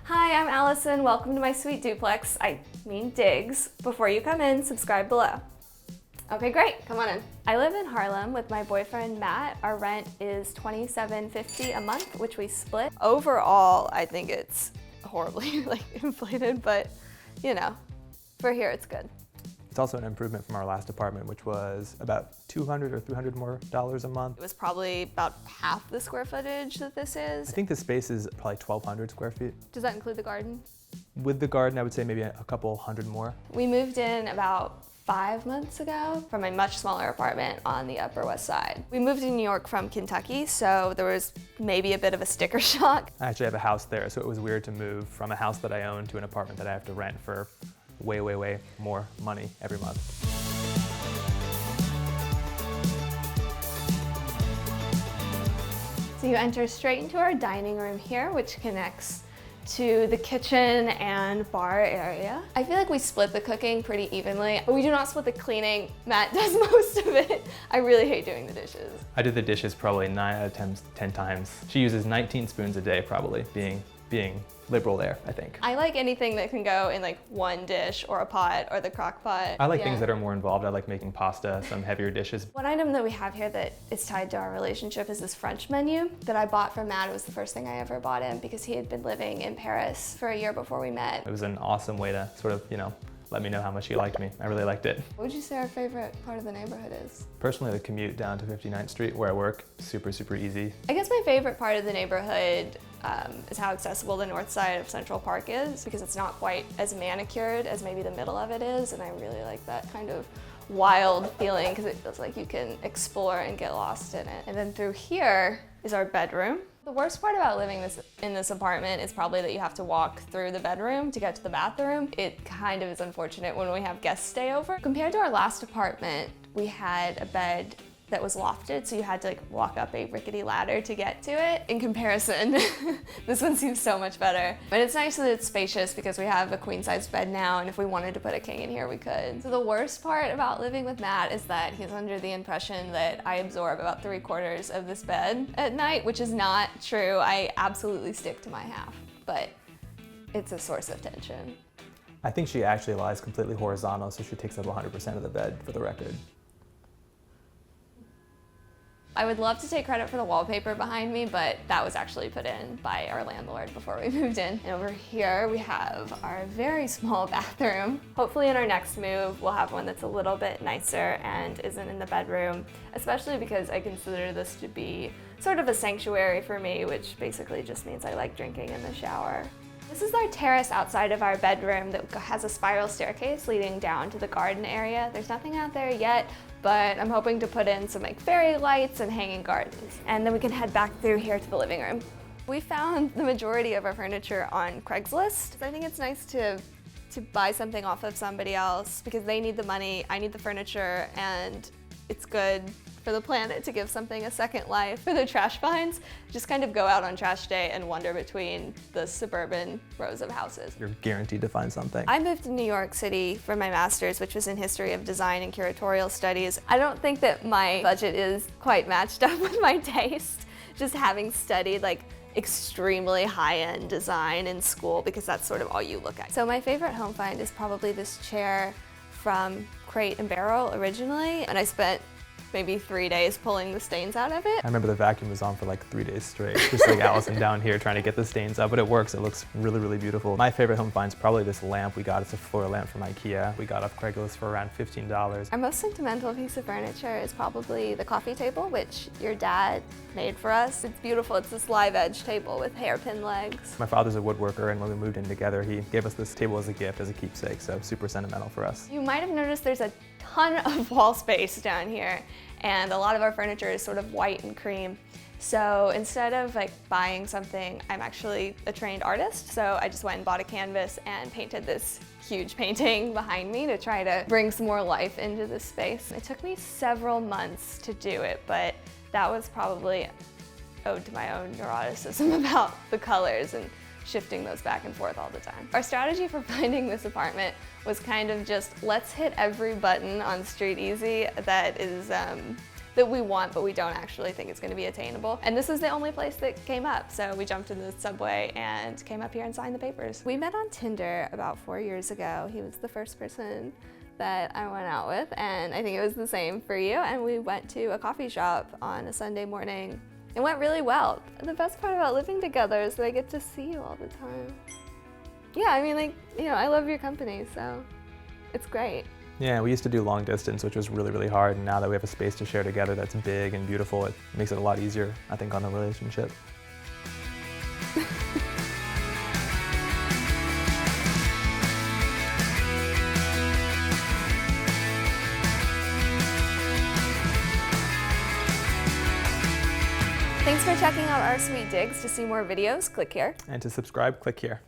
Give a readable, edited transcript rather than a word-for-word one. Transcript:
Hi, I'm Allison. Welcome to my sweet duplex. I mean digs. Before you come in, subscribe below. Okay, great. Come on in. I live in Harlem with my boyfriend, Matt. Our rent is $27.50 a month, which we split. Overall, I think it's horribly inflated, but you know, for here it's good. It's also an improvement from our last apartment, which was about $200 or $300 more a month. It was probably about half the square footage that this is. I think the space is probably 1,200 square feet. Does that include the garden? With the garden, I would say maybe a couple hundred more. We moved in about 5 months ago from a much smaller apartment on the Upper West Side. We moved to New York from Kentucky, so there was maybe a bit of a sticker shock. I actually have a house there, so it was weird to move from a house that I own to an apartment that I have to rent for way more money every month. So you enter straight into our dining room here, which connects to the kitchen and bar area. I feel like we split the cooking pretty evenly, but we do not split the cleaning. Matt does most of it. I really hate doing the dishes. I did the dishes probably 9 out of 10 times. She uses 19 spoons a day, probably, being liberal there, I think. I like anything that can go in like one dish or a pot or the crock pot. I like things that are more involved. I like making pasta, some heavier dishes. One item that we have here that is tied to our relationship is this French menu that I bought for Matt. It was the first thing I ever bought him because he had been living in Paris for a year before we met. It was an awesome way to sort of, let me know how much he liked me. I really liked it. What would you say our favorite part of the neighborhood is? Personally, the commute down to 59th Street where I work, super easy. I guess my favorite part of the neighborhood is how accessible the north side of Central Park is, because it's not quite as manicured as maybe the middle of it is, and I really like that kind of wild feeling because it feels like you can explore and get lost in it. And then through here is our bedroom. The worst part about living in this apartment is probably that you have to walk through the bedroom to get to the bathroom. It kind of is unfortunate when we have guests stay over. Compared to our last apartment, we had a bed that was lofted, so you had to walk up a rickety ladder to get to it. In comparison, this one seems so much better. But it's nice that it's spacious because we have a queen-size bed now, and if we wanted to put a king in here, we could. So the worst part about living with Matt is that he's under the impression that I absorb about 3/4 of this bed at night, which is not true. I absolutely stick to my half, but it's a source of tension. I think she actually lies completely horizontal, so she takes up 100% of the bed, for the record. I would love to take credit for the wallpaper behind me, but that was actually put in by our landlord before we moved in. And over here we have our very small bathroom. Hopefully in our next move, we'll have one that's a little bit nicer and isn't in the bedroom, especially because I consider this to be sort of a sanctuary for me, which basically just means I like drinking in the shower. This is our terrace outside of our bedroom that has a spiral staircase leading down to the garden area. There's nothing out there yet, but I'm hoping to put in some fairy lights and hanging gardens. And then we can head back through here to the living room. We found the majority of our furniture on Craigslist. I think it's nice to buy something off of somebody else because they need the money, I need the furniture, and it's good for the planet to give something a second life. For the trash finds, just kind of go out on trash day and wander between the suburban rows of houses. You're guaranteed to find something. I moved to New York City for my master's, which was in history of design and curatorial studies. I don't think that my budget is quite matched up with my taste, just having studied extremely high-end design in school, because that's sort of all you look at. So my favorite home find is probably this chair from Crate and Barrel originally, and I spent maybe 3 days pulling the stains out of it. I remember the vacuum was on for 3 days straight, just like Allison down here trying to get the stains out, but it works. It looks really beautiful. My favorite home find is probably this lamp we got. It's a floor lamp from IKEA. We got off Craigslist for around $15. Our most sentimental piece of furniture is probably the coffee table, which your dad made for us. It's beautiful. It's this live edge table with hairpin legs. My father's a woodworker, and when we moved in together, he gave us this table as a gift, as a keepsake, so super sentimental for us. You might have noticed there's a ton of wall space down here, and a lot of our furniture is sort of white and cream. So instead of buying something, I'm actually a trained artist, so I just went and bought a canvas and painted this huge painting behind me to try to bring some more life into this space. It took me several months to do it, but that was probably owed to my own neuroticism about the colors and shifting those back and forth all the time. Our strategy for finding this apartment was kind of just, let's hit every button on Street Easy that is that we want, but we don't actually think it's gonna be attainable. And this is the only place that came up. So we jumped in the subway and came up here and signed the papers. We met on Tinder about 4 years ago. He was the first person that I went out with, and I think it was the same for you. And we went to a coffee shop on a Sunday morning. It went really well. The best part about living together is that I get to see you all the time. Yeah, I mean, like, you know, I love your company, so it's great. Yeah, we used to do long distance, which was really, really hard. And now that we have a space to share together that's big and beautiful, it makes it a lot easier, I think, on the relationship. Thanks for checking out our sweet digs. To see more videos, click here. And to subscribe, click here.